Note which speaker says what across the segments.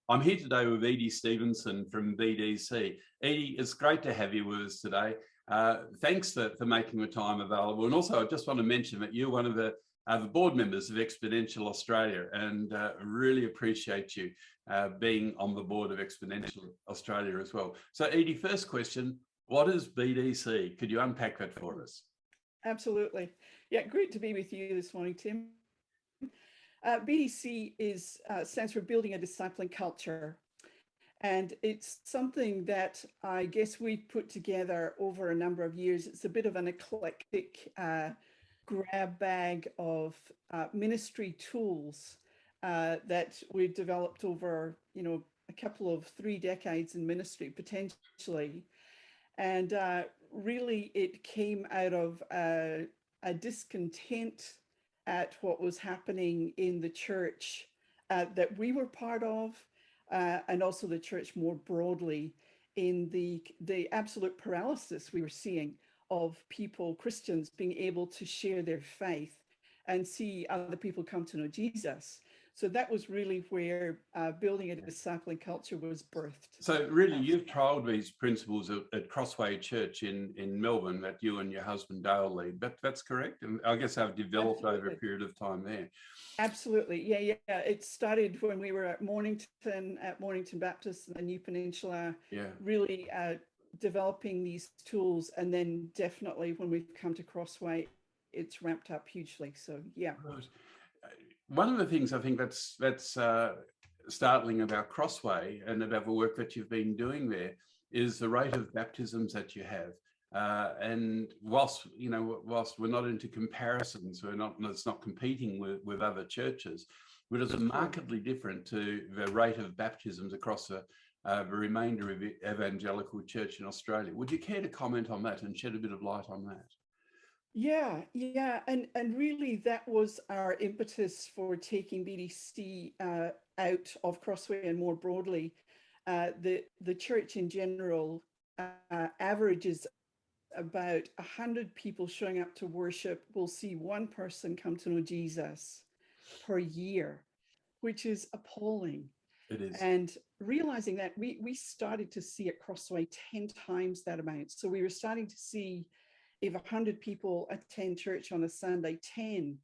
Speaker 1: I'm here today with Edi Stephenson from BDC. Edi, it's great to have you with us today. Thanks for making the time available. And also, I just want to mention that you're one of the board members of Exponential Australia, and really appreciate you being on the board of Exponential Australia as well. So, Edi, first question, what is BDC? Could you unpack that for us?
Speaker 2: Absolutely. Yeah, great to be with you this morning, Tim. BDC stands for Building a Discipling Culture. And it's something that I guess we've put together over a number of years. It's a bit of an eclectic grab bag of ministry tools that we've developed over, a couple of 3 decades in ministry, potentially. And really, it came out of a discontent at what was happening in the church that we were part of, and also the church more broadly, in the absolute paralysis we were seeing of people, Christians, being able to share their faith and see other people come to know Jesus. So that was really where building a discipling culture was birthed.
Speaker 1: So really, you've trialled these principles at Crossway Church in Melbourne that you and your husband Dale lead. That's correct? And I guess they've developed over a period of time there.
Speaker 2: Absolutely. Yeah. It started when we were at Mornington Baptist and the New Peninsula, really developing these tools. And then definitely when we've come to Crossway, it's ramped up hugely. So, yeah.
Speaker 1: Right. One of the things I think that's startling about Crossway and about the work that you've been doing there is the rate of baptisms that you have. And whilst we're not into comparisons, it's not competing with other churches, but it's markedly different to the rate of baptisms across the remainder of the evangelical church in Australia. Would you care to comment on that and shed a bit of light on that?
Speaker 2: Yeah. And really that was our impetus for taking BDC out of Crossway and more broadly. The church in general averages about 100 people showing up to worship. We'll see one person come to know Jesus per year, which is appalling.
Speaker 1: It is.
Speaker 2: And realizing that we started to see at Crossway 10 times that amount. So we were starting to see if 100 people attend church on a Sunday, 10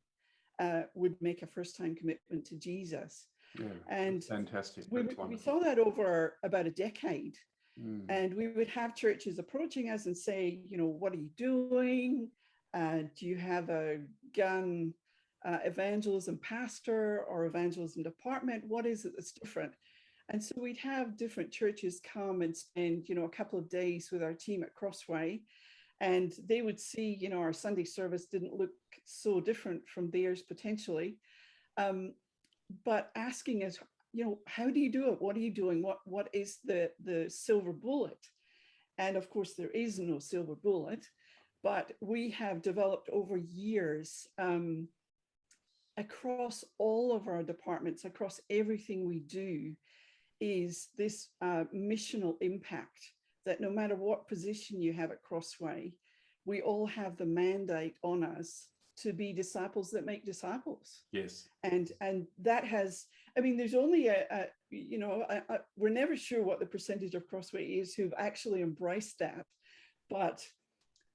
Speaker 2: would make a first-time commitment to Jesus.
Speaker 1: Yeah,
Speaker 2: and
Speaker 1: fantastic.
Speaker 2: We saw that over about a decade. And we would have churches approaching us and say, what are you doing? Do you have a gun evangelism pastor or evangelism department? What is it that's different? And so we'd have different churches come and spend, a couple of days with our team at Crossway. And they would see, our Sunday service didn't look so different from theirs potentially. But asking us, how do you do it? What are you doing? What is the silver bullet? And of course, there is no silver bullet, but we have developed over years across all of our departments, across everything we do, is this missional impact that no matter what position you have at Crossway, we all have the mandate on us to be disciples that make disciples.
Speaker 1: Yes.
Speaker 2: And that has, there's only we're never sure what the percentage of Crossway is who've actually embraced that, but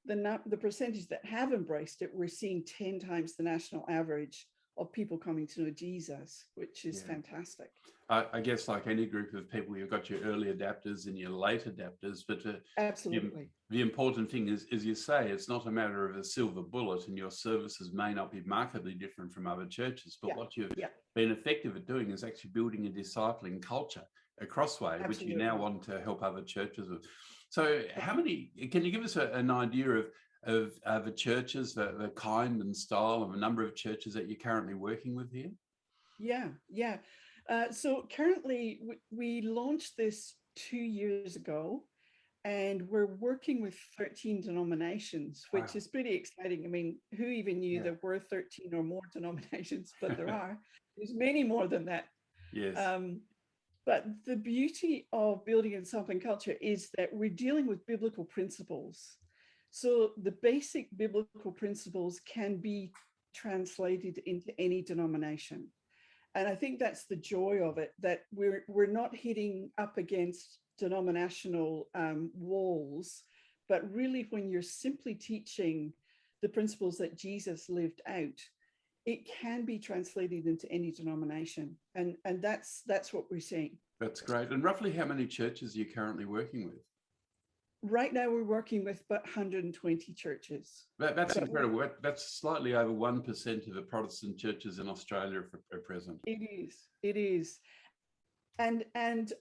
Speaker 2: the percentage that have embraced it, we're seeing 10 times the national average of people coming to know Jesus, which is fantastic.
Speaker 1: I guess like any group of people, you've got your early adapters and your late adapters, but
Speaker 2: absolutely.
Speaker 1: The important thing is, as you say, it's not a matter of a silver bullet, and your services may not be markedly different from other churches, but what you've been effective at doing is actually building a discipling culture at Crossway, which you now want to help other churches with. So can you give us an idea of the churches, the kind and style of a number of churches that you're currently working with here?
Speaker 2: Yeah. So currently we launched this 2 years ago, and we're working with 13 denominations, which is pretty exciting. Who even knew there were 13 or more denominations, but there are. There's many more than that.
Speaker 1: Yes.
Speaker 2: But the beauty of building a discipling culture is that we're dealing with biblical principles. So the basic biblical principles can be translated into any denomination. And I think that's the joy of it, that we're not hitting up against denominational walls, but really when you're simply teaching the principles that Jesus lived out, it can be translated into any denomination. And that's what we're seeing.
Speaker 1: That's great. And roughly how many churches are you currently working with?
Speaker 2: Right now, we're working with about 120 churches.
Speaker 1: That's incredible. That's slightly over 1% of the Protestant churches in Australia at present.
Speaker 2: It is. And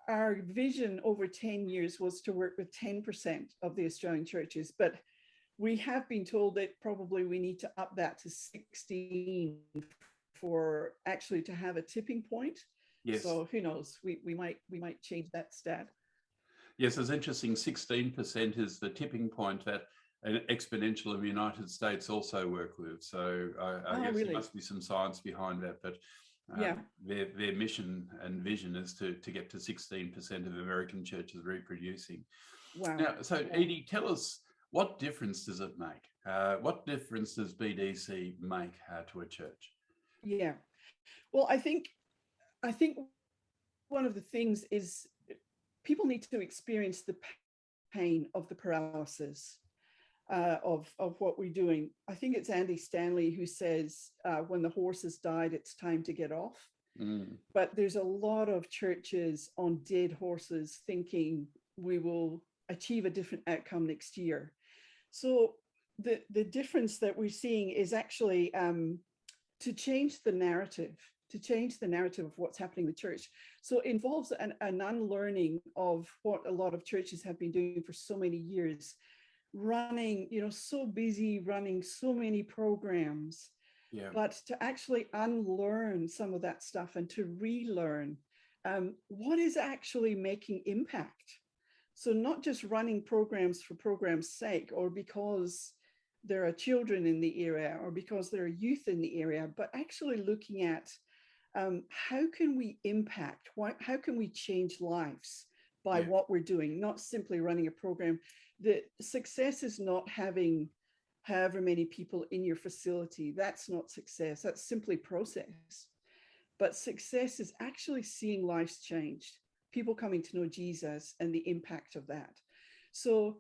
Speaker 2: our vision over 10 years was to work with 10% of the Australian churches, but we have been told that probably we need to up that to 16 for actually to have a tipping point.
Speaker 1: Yes.
Speaker 2: So who knows? We might change that stat.
Speaker 1: Yes, it's interesting. 16% is the tipping point that an exponential of the United States also work with. So I guess
Speaker 2: really?
Speaker 1: There must be some science behind that. But their mission and vision is to get to 16% of American churches reproducing.
Speaker 2: Wow.
Speaker 1: Now, so Edi, tell us, what difference does it make? What difference does BDC make to a church?
Speaker 2: Yeah. Well, I think one of the things is people need to experience the pain of the paralysis of what we're doing. I think it's Andy Stanley who says, when the horse has died, it's time to get off. But there's a lot of churches on dead horses thinking we will achieve a different outcome next year. So the difference that we're seeing is actually to change the narrative of what's happening in the church. So it involves an unlearning of what a lot of churches have been doing for so many years, running, so busy, running so many programs, but to actually unlearn some of that stuff and to relearn what is actually making impact. So not just running programs for program's sake, or because there are children in the area, or because there are youth in the area, but actually looking at how can we impact, how can we change lives by what we're doing, not simply running a program. The success is not having however many people in your facility. That's not success. That's simply process. But success is actually seeing lives changed, people coming to know Jesus and the impact of that. So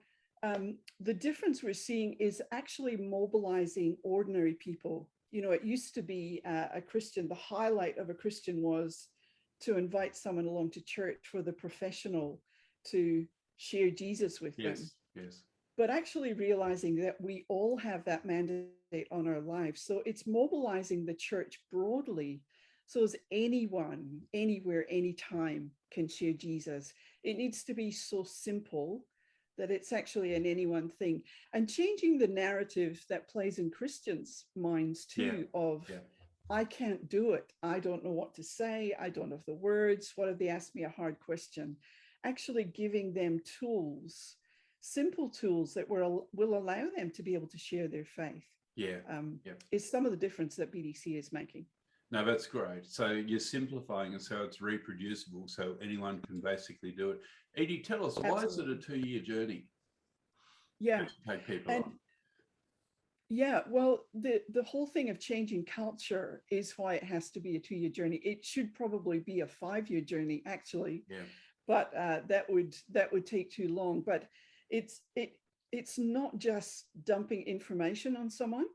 Speaker 2: the difference we're seeing is actually mobilizing ordinary people. It used to be a Christian, the highlight of a Christian was to invite someone along to church for the professional to share Jesus with them.
Speaker 1: Yes.
Speaker 2: But actually realizing that we all have that mandate on our lives. So it's mobilizing the church broadly, so as anyone, anywhere, anytime can share Jesus. It needs to be so simple that it's actually an anyone thing, and changing the narrative that plays in Christians' minds too I can't do it. I don't know what to say. I don't have the words. What if they ask me a hard question? Actually giving them tools, simple tools that will allow them to be able to share their faith. Is some of the difference that BDC is making.
Speaker 1: No, that's great. So you're simplifying it so it's reproducible, so anyone can basically do it. Edi, tell us, why is it a 2-year journey?
Speaker 2: To
Speaker 1: take people on?
Speaker 2: Well, the whole thing of changing culture is why it has to be a 2-year journey. It should probably be a 5-year journey, actually. But that would take too long. But it's not just dumping information on someone.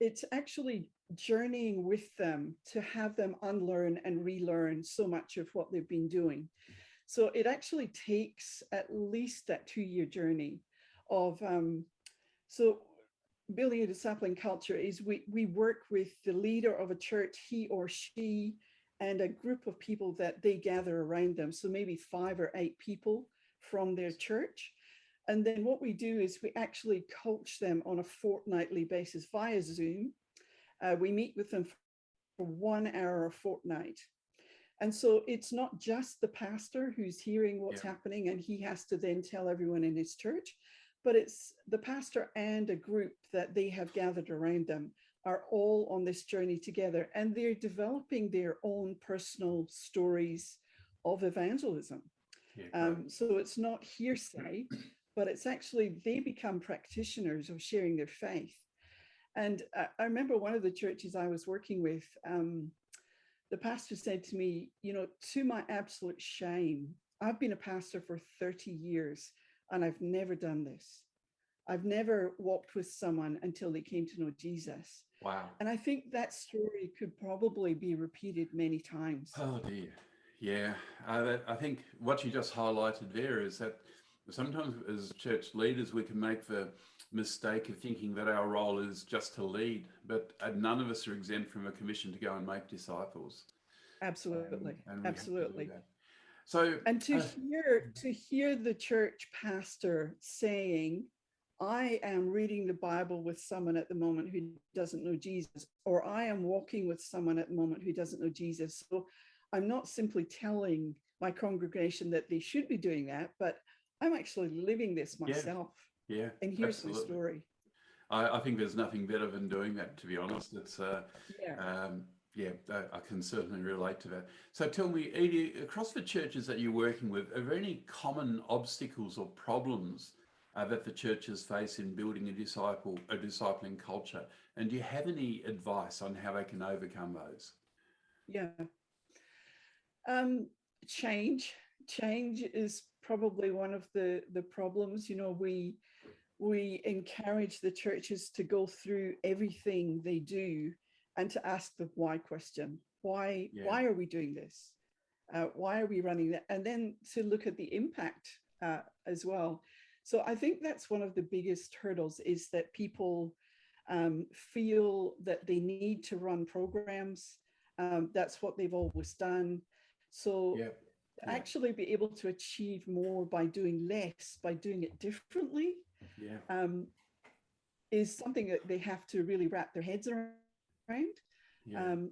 Speaker 2: It's actually journeying with them to have them unlearn and relearn so much of what they've been doing. So it actually takes at least that 2-year journey of so building a discipling culture is we work with the leader of a church, he or she, and a group of people that they gather around them. So maybe 5 or 8 people from their church. And then what we do is we actually coach them on a fortnightly basis via Zoom. We meet with them for 1 hour a fortnight. And so it's not just the pastor who's hearing what's happening and he has to then tell everyone in his church, but it's the pastor and a group that they have gathered around them are all on this journey together, and they're developing their own personal stories of evangelism. So it's not hearsay, but it's actually they become practitioners of sharing their faith. And I remember one of the churches I was working with, the pastor said to me, to my absolute shame, I've been a pastor for 30 years and I've never done this. I've never walked with someone until they came to know Jesus.
Speaker 1: Wow.
Speaker 2: And I think that story could probably be repeated many times.
Speaker 1: Oh dear. Yeah. I think what you just highlighted there is that sometimes as church leaders, we can make the mistake of thinking that our role is just to lead, but none of us are exempt from a commission to go and make disciples.
Speaker 2: Absolutely.
Speaker 1: And we
Speaker 2: Absolutely.
Speaker 1: have to do that. So,
Speaker 2: and to hear the church pastor saying, I am reading the Bible with someone at the moment who doesn't know Jesus, or I am walking with someone at the moment who doesn't know Jesus. So I'm not simply telling my congregation that they should be doing that, but I'm actually living this myself.
Speaker 1: Yeah.
Speaker 2: And here's
Speaker 1: Absolutely.
Speaker 2: my story.
Speaker 1: I think there's nothing better than doing that, to be honest. It's I can certainly relate to that. So tell me, Edi, across the churches that you're working with, are there any common obstacles or problems that the churches face in building a discipling culture? And do you have any advice on how they can overcome those?
Speaker 2: Yeah. Change is probably one of the problems. We encourage the churches to go through everything they do and to ask the why question. Why are we doing this? Why are we running that? And then to look at the impact as well. So I think that's one of the biggest hurdles, is that people feel that they need to run programs. That's what they've always done. So actually be able to achieve more by doing less, by doing it differently, is something that they have to really wrap their heads around.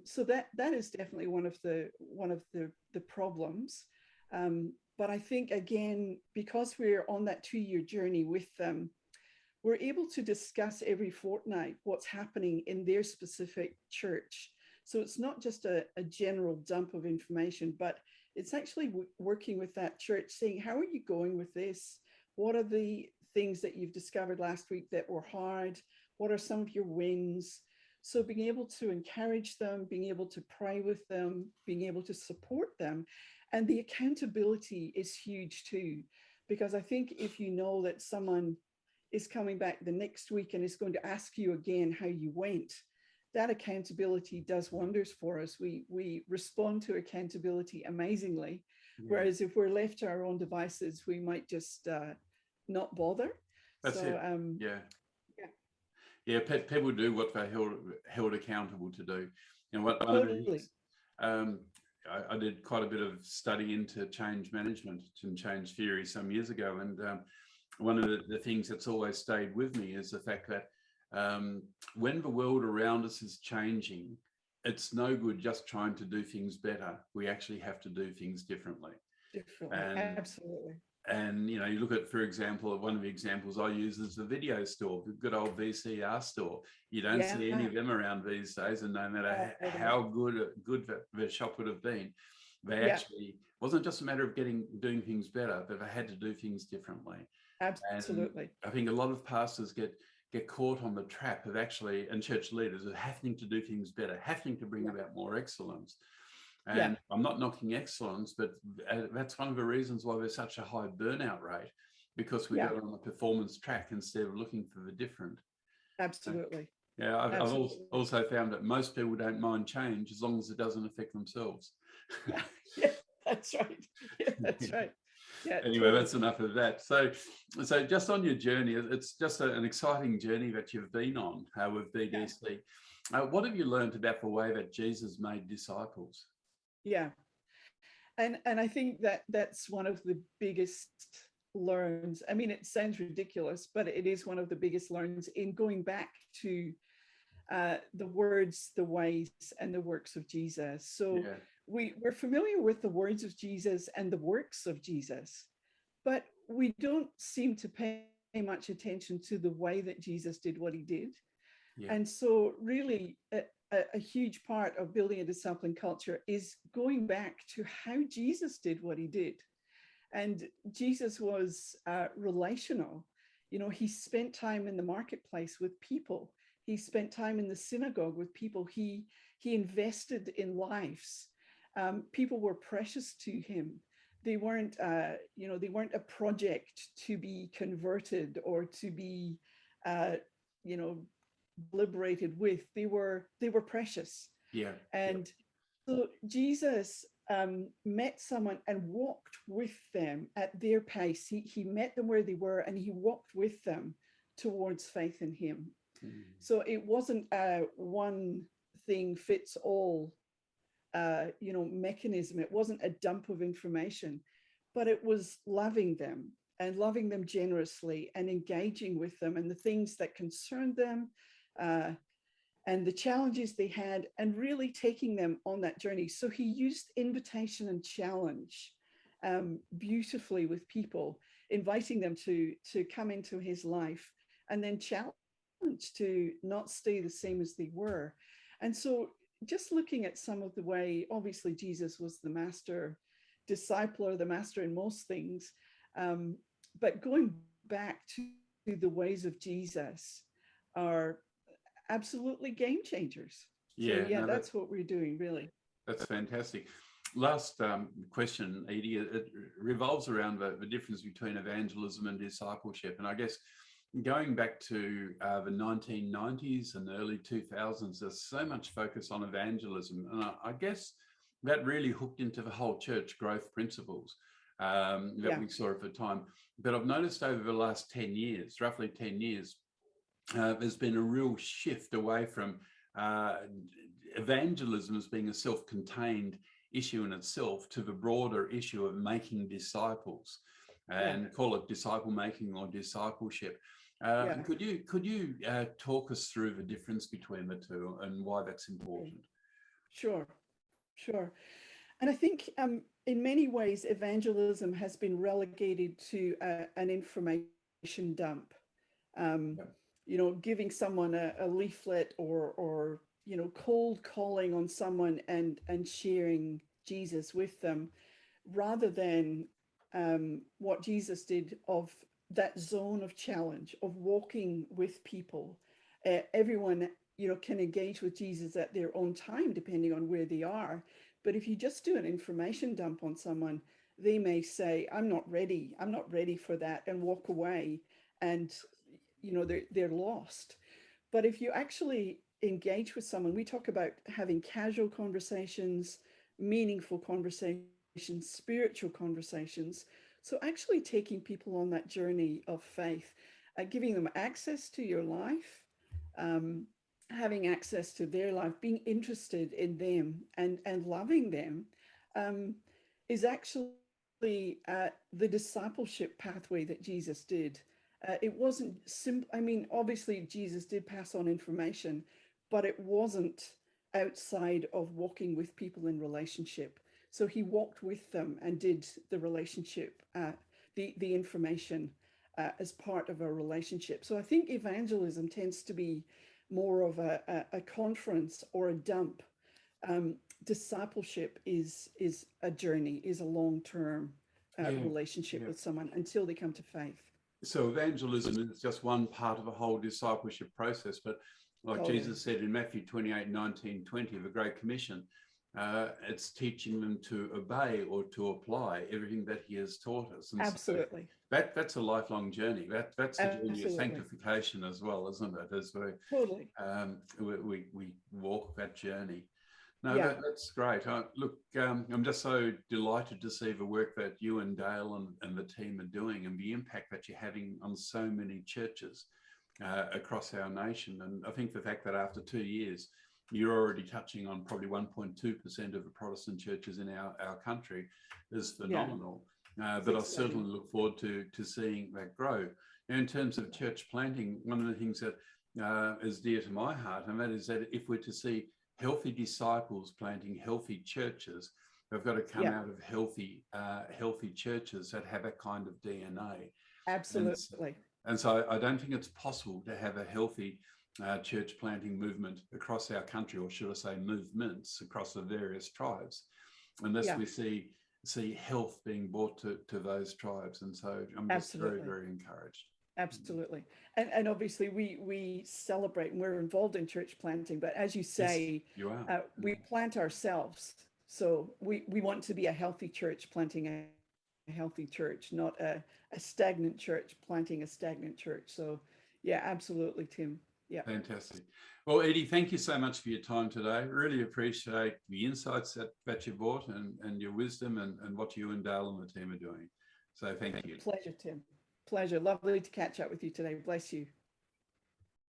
Speaker 2: So that is definitely one of the problems. But I think, again, because we're on that 2-year journey with them, we're able to discuss every fortnight what's happening in their specific church. So it's not just a general dump of information, but it's actually working with that church, saying, how are you going with this? What are the things that you've discovered last week that were hard? What are some of your wins? So being able to encourage them, being able to pray with them, being able to support them. And the accountability is huge too, because I think if you know that someone is coming back the next week and is going to ask you again how you went, that accountability does wonders for us. We respond to accountability amazingly. Whereas if we're left to our own devices, we might just not bother.
Speaker 1: That's it. People do what they're held accountable to do. And one of the things, I did quite a bit of study into change management and change theory some years ago. And one of the things that's always stayed with me is the fact that when the world around us is changing, it's no good just trying to do things better. We actually have to do things differently.
Speaker 2: Absolutely.
Speaker 1: And, you look at, for example, one of the examples I use is the video store, the good old VCR store. You don't see any of them around these days. And no matter how good the shop would have been, they actually, wasn't just a matter of doing things better, but they had to do things differently.
Speaker 2: Absolutely.
Speaker 1: And I think a lot of pastors get caught on the trap of actually, and church leaders, of having to do things better, having to bring about more excellence. And I'm not knocking excellence, but that's one of the reasons why there's such a high burnout rate, because we got on the performance track instead of looking for the different.
Speaker 2: Absolutely.
Speaker 1: I've also found that most people don't mind change as long as it doesn't affect themselves.
Speaker 2: That's right. That's right.
Speaker 1: Anyway, totally. That's enough of that. So just on your journey, it's just an exciting journey that you've been on with BDC. What have you learned about the way that Jesus made disciples?
Speaker 2: And I think that's one of the biggest learns. I mean, it sounds ridiculous, but it is one of the biggest learns in going back to the words, the ways, and the works of Jesus. So we're familiar with the words of Jesus and the works of Jesus, but we don't seem to pay much attention to the way that Jesus did what he did. And so really a huge part of building a discipling culture is going back to how Jesus did what he did. And Jesus was relational. He spent time in the marketplace with people. He spent time in the synagogue with people. He invested in lives. People were precious to him. They weren't, they weren't a project to be converted or to be, you know, liberated with. They were precious.
Speaker 1: Yeah.
Speaker 2: And so Jesus met someone and walked with them at their pace. He met them where they were, and he walked with them towards faith in him. So it wasn't a one thing fits all, mechanism. It wasn't a dump of information, but it was loving them and loving them generously and engaging with them and the things that concerned them, and the challenges they had, and really taking them on that journey. So he used invitation and challenge beautifully with people, inviting them to come into his life, and then challenge to not stay the same as they were. And so just looking at some of the way, obviously Jesus was the master discipler, the master in most things, but going back to the ways of Jesus are absolutely game changers.
Speaker 1: Yeah,
Speaker 2: So yeah,
Speaker 1: no,
Speaker 2: that's what we're doing, really.
Speaker 1: that's fantastic. Last question, Edi, it revolves around the difference between evangelism and discipleship. And I guess going back to the 1990s and early 2000s, there's so much focus on evangelism. And I guess that really hooked into the whole church growth principles that we saw at the time. But I've noticed over the last 10 years, roughly 10 years, there's been a real shift away from evangelism as being a self-contained issue in itself to the broader issue of making disciples, and call it disciple making or discipleship. Could you talk us through the difference between the two and why that's important?
Speaker 2: Sure. And I think in many ways, evangelism has been relegated to an information dump. Giving someone a leaflet or cold calling on someone and sharing Jesus with them, rather than what Jesus did of that zone of challenge, of walking with people. Everyone, can engage with Jesus at their own time, depending on where they are. But if you just do an information dump on someone, they may say, I'm not ready for that, and walk away, and they're lost. But if you actually engage with someone, we talk about having casual conversations, meaningful conversations, spiritual conversations. So actually taking people on that journey of faith, giving them access to your life, having access to their life, being interested in them and loving them, is actually the discipleship pathway that Jesus did. It wasn't simple. I mean, obviously Jesus did pass on information, but it wasn't outside of walking with people in relationship. So he walked with them and did the relationship, the information as part of a relationship. So I think evangelism tends to be more of a conference or a dump. Discipleship is a journey, is a long-term relationship with someone until they come to faith.
Speaker 1: So evangelism is just one part of the whole discipleship process, but like Jesus said in Matthew 28, 19, 20, the Great Commission, it's teaching them to obey or to apply everything that he has taught us. And
Speaker 2: absolutely.
Speaker 1: So that's a lifelong journey. That's a journey of sanctification as well, isn't it? As we walk that journey. No, that's great. Look, I'm just so delighted to see the work that you and Dale and the team are doing, and the impact that you're having on so many churches across our nation. And I think the fact that after 2 years, you're already touching on probably 1.2% of the Protestant churches in our country is phenomenal. But I certainly look forward to seeing that grow. Now, in terms of church planting, one of the things that is dear to my heart, and that is that if we're to see healthy disciples planting healthy churches, they've got to come out of healthy churches that have a kind of DNA.
Speaker 2: Absolutely.
Speaker 1: And so I don't think it's possible to have a healthy church planting movement across our country, or should I say movements across the various tribes, unless we see health being brought to those tribes. And so I'm just very, very encouraged.
Speaker 2: Absolutely. And obviously we celebrate, and we're involved in church planting, but as you say,
Speaker 1: Yes, you are.
Speaker 2: We plant ourselves. So we want to be a healthy church planting a healthy church, not a stagnant church planting a stagnant church. So yeah, absolutely, Tim. Yeah.
Speaker 1: Fantastic. Well, Edi, thank you so much for your time today. Really appreciate the insights that you brought and your wisdom and what you and Dale and the team are doing. So thank you.
Speaker 2: Pleasure, Tim. Pleasure. Lovely to catch up with you today. Bless you.